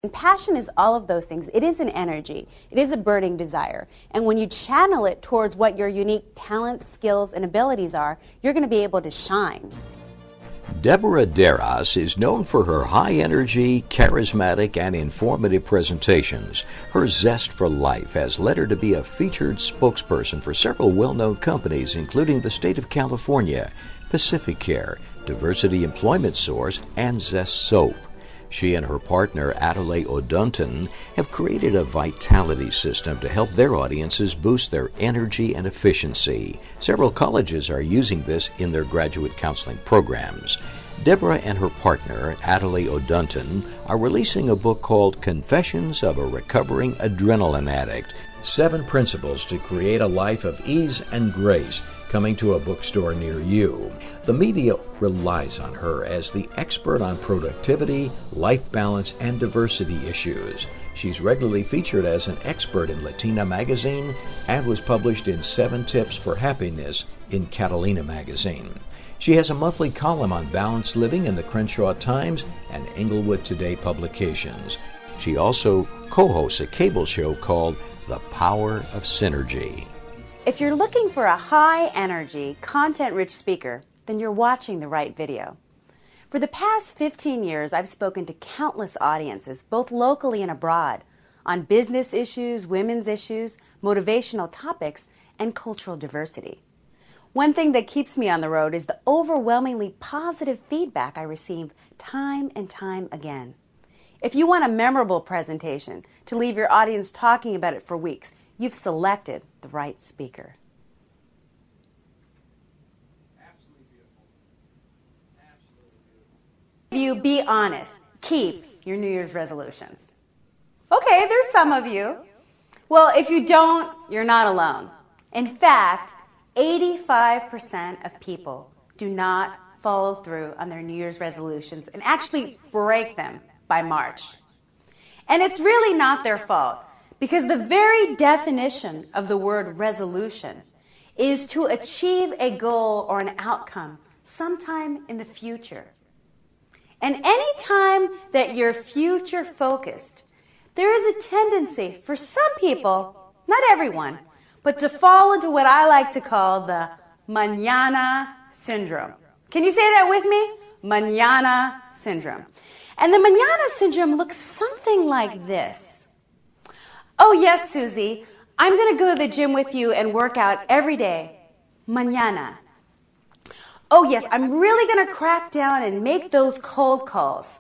And passion is all of those things. It is an energy. It is a burning desire. And when you channel it towards what your unique talents, skills, and abilities are, you're going to be able to shine. Deborah Deras is known for her high-energy, charismatic, and informative presentations. Her zest for life has led her to be a featured spokesperson for several well-known companies, including the state of California, Pacific Care, Diversity Employment Source, and Zest Soap. She and her partner, Adelaide O'Dunton, have created a vitality system to help their audiences boost their energy and efficiency. Several colleges are using this in their graduate counseling programs. Deborah and her partner, Adelaide O'Dunton, are releasing a book called Confessions of a Recovering Adrenaline Addict, 7 Principles to Create a Life of Ease and Grace, coming to a bookstore near you. The media relies on her as the expert on productivity, life balance, and diversity issues. She's regularly featured as an expert in Latina magazine and was published in 7 Tips for Happiness in Catalina magazine. She has a monthly column on balanced living in the Crenshaw Times and Englewood Today publications. She also co-hosts a cable show called The Power of Synergy. If you're looking for a high-energy, content-rich speaker, then you're watching the right video. For the past 15 years, I've spoken to countless audiences, both locally and abroad, on business issues, women's issues, motivational topics, and cultural diversity. One thing that keeps me on the road is the overwhelmingly positive feedback I receive time and time again. If you want a memorable presentation to leave your audience talking about it for weeks, you've selected the right speaker. Absolutely beautiful. Absolutely beautiful. You be honest. Keep your New Year's resolutions. Okay, there's some of you. Well, if you don't, you're not alone. In fact, 85% of people do not follow through on their New Year's resolutions and actually break them by March. And it's really not their fault, because the very definition of the word resolution is to achieve a goal or an outcome sometime in the future. And any time that you're future focused, there is a tendency for some people, not everyone, but to fall into what I like to call the mañana syndrome. Can you say that with me? Mañana syndrome. And the mañana syndrome looks something like this. Oh yes, Susie, I'm going to go to the gym with you and work out every day. Mañana. Oh yes, I'm really going to crack down and make those cold calls,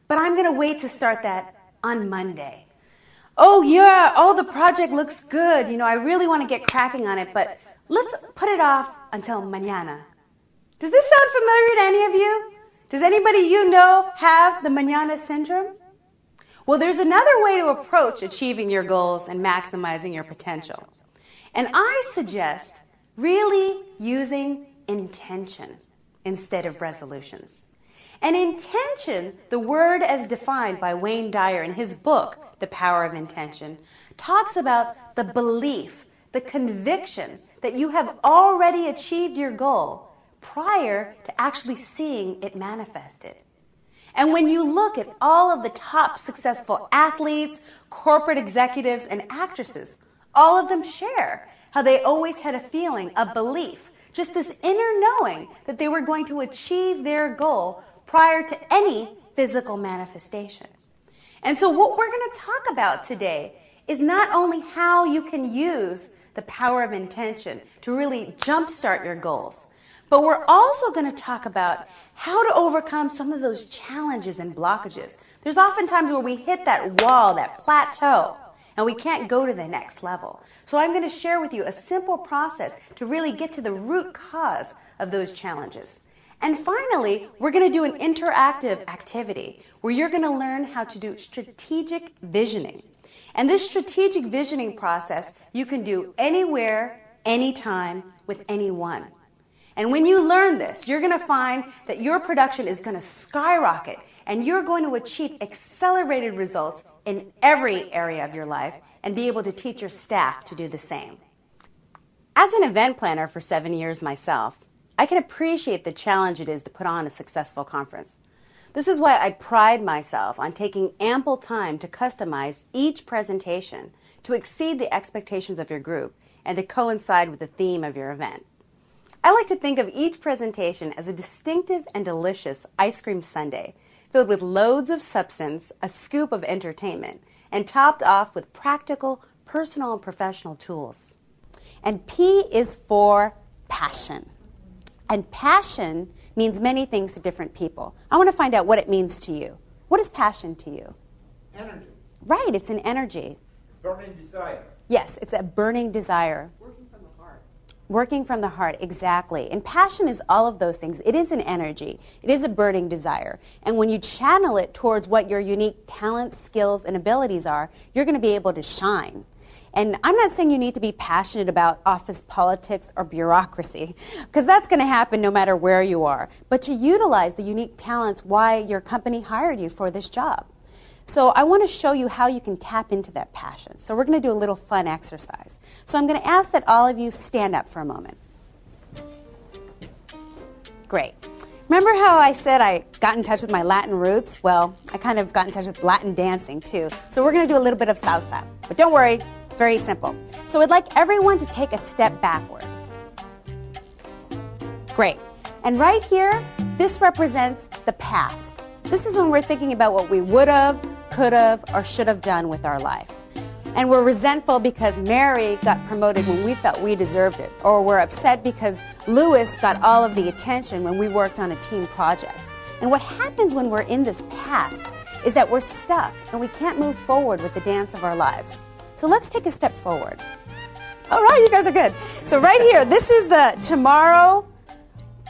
but I'm going to wait to start that on Monday. Oh yeah, the project looks good. I really want to get cracking on it, but let's put it off until mañana. Does this sound familiar to any of you? Does anybody you know have the mañana syndrome? Well, there's another way to approach achieving your goals and maximizing your potential. And I suggest really using intention instead of resolutions. And intention, the word as defined by Wayne Dyer in his book, The Power of Intention, talks about the belief, the conviction that you have already achieved your goal prior to actually seeing it manifested. And when you look at all of the top successful athletes, corporate executives, and actresses, all of them share how they always had a feeling, a belief, just this inner knowing that they were going to achieve their goal prior to any physical manifestation. And so what we're going to talk about today is not only how you can use the power of intention to really jumpstart your goals, but we're also going to talk about how to overcome some of those challenges and blockages. There's often times where we hit that wall, that plateau, and we can't go to the next level. So I'm going to share with you a simple process to really get to the root cause of those challenges. And finally, we're going to do an interactive activity where you're going to learn how to do strategic visioning. And this strategic visioning process you can do anywhere, anytime, with anyone. And when you learn this, you're going to find that your production is going to skyrocket and you're going to achieve accelerated results in every area of your life and be able to teach your staff to do the same. As an event planner for 7 years myself, I can appreciate the challenge it is to put on a successful conference. This is why I pride myself on taking ample time to customize each presentation to exceed the expectations of your group and to coincide with the theme of your event. I like to think of each presentation as a distinctive and delicious ice cream sundae filled with loads of substance, a scoop of entertainment, and topped off with practical, personal, and professional tools. And P is for passion. And passion means many things to different people. I want to find out what it means to you. What is passion to you? Energy. Right, it's an energy. Burning desire. Yes, it's a burning desire. Working from the heart. Working from the heart, exactly. And passion is all of those things. It is an energy. It is a burning desire. And when you channel it towards what your unique talents, skills, and abilities are, you're going to be able to shine. And I'm not saying you need to be passionate about office politics or bureaucracy, because that's going to happen no matter where you are, but to utilize the unique talents why your company hired you for this job. So I want to show you how you can tap into that passion. So we're going to do a little fun exercise. So I'm going to ask that all of you stand up for a moment. Great. Remember how I said I got in touch with my Latin roots? Well, I kind of got in touch with Latin dancing too. So we're going to do a little bit of salsa. But don't worry, very simple. So I'd like everyone to take a step backward. Great. And right here, this represents the past. This is when we're thinking about what we would have, could have, or should have done with our life. And we're resentful because Mary got promoted when we felt we deserved it. Or we're upset because Louis got all of the attention when we worked on a team project. And what happens when we're in this past is that we're stuck and we can't move forward with the dance of our lives. So let's take a step forward. All right, you guys are good. So right here, this is the tomorrow,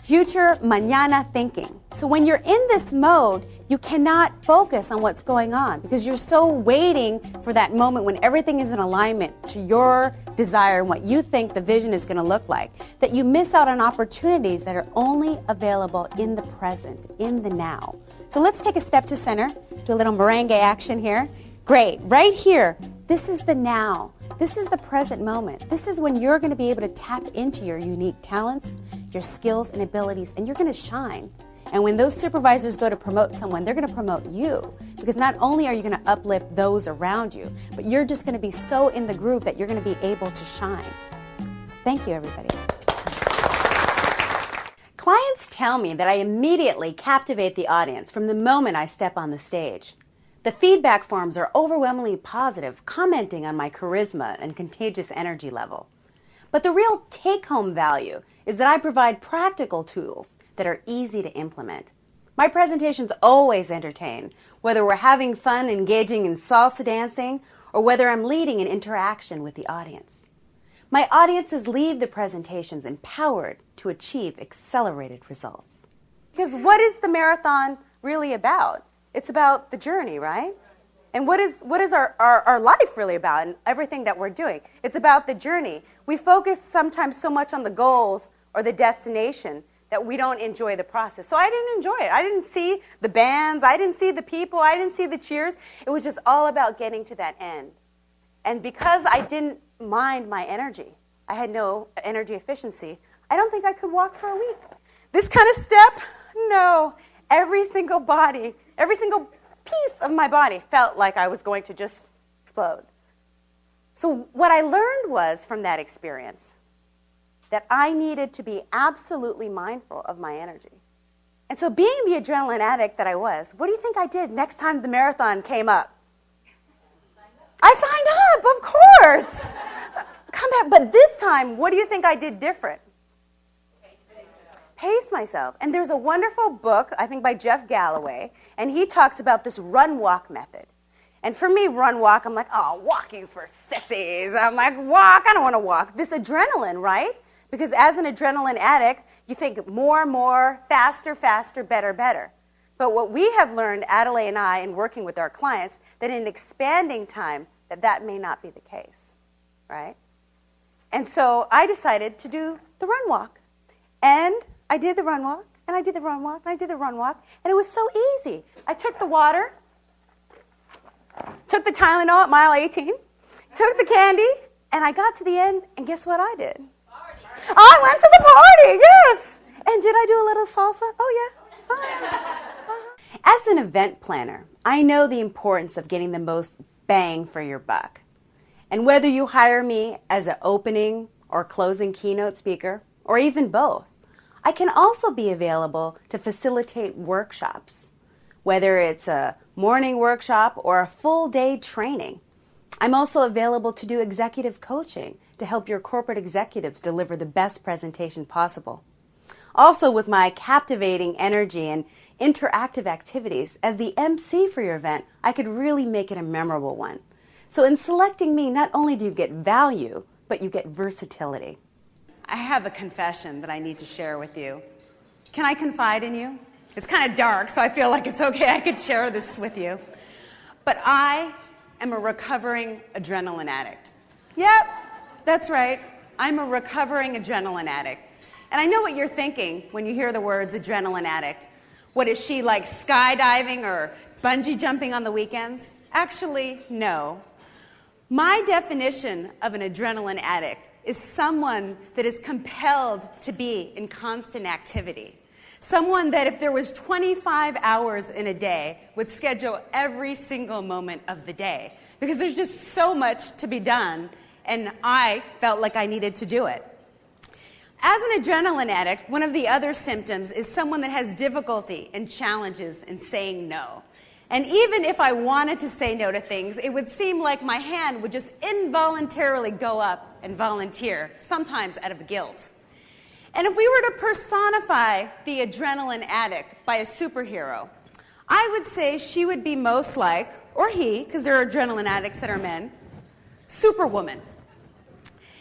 future, mañana thinking. So when you're in this mode, you cannot focus on what's going on because you're so waiting for that moment when everything is in alignment to your desire and what you think the vision is going to look like, that you miss out on opportunities that are only available in the present, in the now. So let's take a step to center, do a little merengue action here. Great, right here, this is the now. This is the present moment. This is when you're going to be able to tap into your unique talents, your skills and abilities, and you're going to shine. And when those supervisors go to promote someone, they're going to promote you. Because not only are you going to uplift those around you, but you're just going to be so in the groove that you're going to be able to shine. So thank you, everybody. Clients tell me that I immediately captivate the audience from the moment I step on the stage. The feedback forms are overwhelmingly positive, commenting on my charisma and contagious energy level. But the real take-home value is that I provide practical tools that are easy to implement. My presentations always entertain, whether we're having fun engaging in salsa dancing or whether I'm leading an interaction with the audience. My audiences leave the presentations empowered to achieve accelerated results. Because what is the marathon really about? It's about the journey, right? And what is our life really about and everything that we're doing? It's about the journey. We focus sometimes so much on the goals or the destination that we don't enjoy the process. So I didn't enjoy it. I didn't see the bands. I didn't see the people. I didn't see the cheers. It was just all about getting to that end. And because I didn't mind my energy, I had no energy efficiency, I don't think I could walk for a week. This kind of step, no. Every single body, every single piece of my body felt like I was going to just explode. So what I learned was from that experience that I needed to be absolutely mindful of my energy. And so being the adrenaline addict that I was, what do you think I did next time the marathon came up? I signed up, of course. Come back. But this time, what do you think I did different? Pace myself. And there's a wonderful book, I think by Jeff Galloway, and he talks about this run-walk method. And for me, run-walk, I'm like, oh, walking's for sissies. I'm like, walk, I don't want to walk. This adrenaline, right? Because as an adrenaline addict, you think more, faster, better, better. But what we have learned, Adelaide and I, in working with our clients, that in expanding time, that may not be the case, right? And so I decided to do the run-walk. And I did the run walk, and I did the run walk, and I did the run walk, and it was so easy. I took the water, took the Tylenol at mile 18, took the candy, and I got to the end, and guess what I did? Party. I went to the party, yes! And did I do a little salsa? Oh, yeah. As an event planner, I know the importance of getting the most bang for your buck. And whether you hire me as an opening or closing keynote speaker, or even both, I can also be available to facilitate workshops, whether it's a morning workshop or a full-day training. I'm also available to do executive coaching to help your corporate executives deliver the best presentation possible. Also, with my captivating energy and interactive activities, as the MC for your event, I could really make it a memorable one. So in selecting me, not only do you get value, but you get versatility. I have a confession that I need to share with you. Can I confide in you? It's kind of dark, so I feel like it's okay I could share this with you. But I am a recovering adrenaline addict. Yep, that's right. I'm a recovering adrenaline addict. And I know what you're thinking when you hear the words adrenaline addict. What is she, like skydiving or bungee jumping on the weekends? Actually, no. My definition of an adrenaline addict is someone that is compelled to be in constant activity. Someone that if there was 25 hours in a day would schedule every single moment of the day because there's just so much to be done, and I felt like I needed to do it. As an adrenaline addict, one of the other symptoms is someone that has difficulty and challenges in saying no. And even if I wanted to say no to things, it would seem like my hand would just involuntarily go up and volunteer, sometimes out of guilt. And if we were to personify the adrenaline addict by a superhero, I would say she would be most like, or he, because there are adrenaline addicts that are men, Superwoman.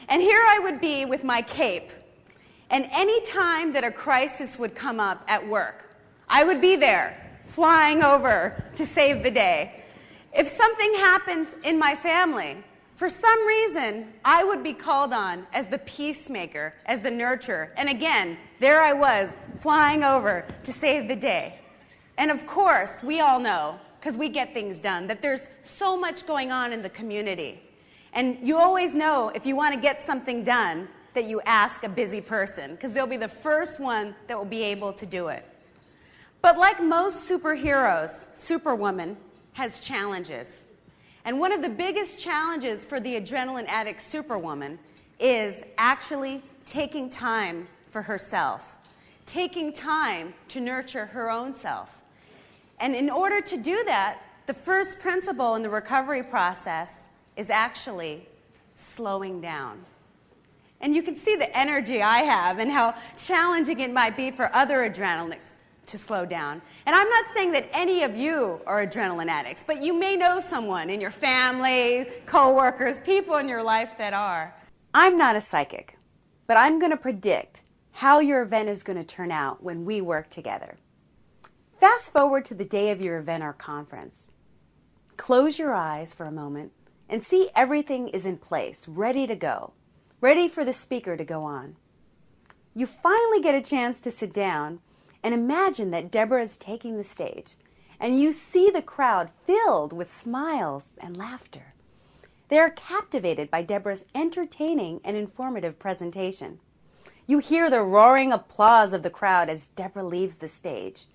And here I would be with my cape. And any time that a crisis would come up at work, I would be there, flying over to save the day. If something happened in my family, for some reason, I would be called on as the peacemaker, as the nurturer. And again, there I was, flying over to save the day. And of course, we all know, because we get things done, that there's so much going on in the community. And you always know, if you want to get something done, that you ask a busy person, because they'll be the first one that will be able to do it. But like most superheroes, Superwoman has challenges. And one of the biggest challenges for the adrenaline addict Superwoman is actually taking time for herself, taking time to nurture her own self. And in order to do that, the first principle in the recovery process is actually slowing down. And you can see the energy I have and how challenging it might be for other adrenalics to slow down. And I'm not saying that any of you are adrenaline addicts, but you may know someone in your family, coworkers, people in your life that are. I'm not a psychic, but I'm going to predict how your event is going to turn out when we work together. Fast forward to the day of your event or conference. Close your eyes for a moment and see everything is in place, ready to go. Ready for the speaker to go on. You finally get a chance to sit down and imagine that Deborah is taking the stage, and you see the crowd filled with smiles and laughter. They are captivated by Deborah's entertaining and informative presentation. You hear the roaring applause of the crowd as Deborah leaves the stage.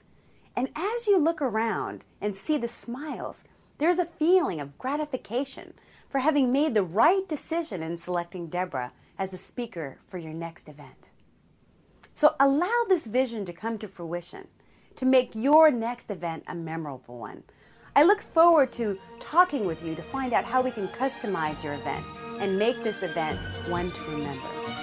And as you look around and see the smiles, there's a feeling of gratification for having made the right decision in selecting Deborah as a speaker for your next event. So allow this vision to come to fruition, to make your next event a memorable one. I look forward to talking with you to find out how we can customize your event and make this event one to remember.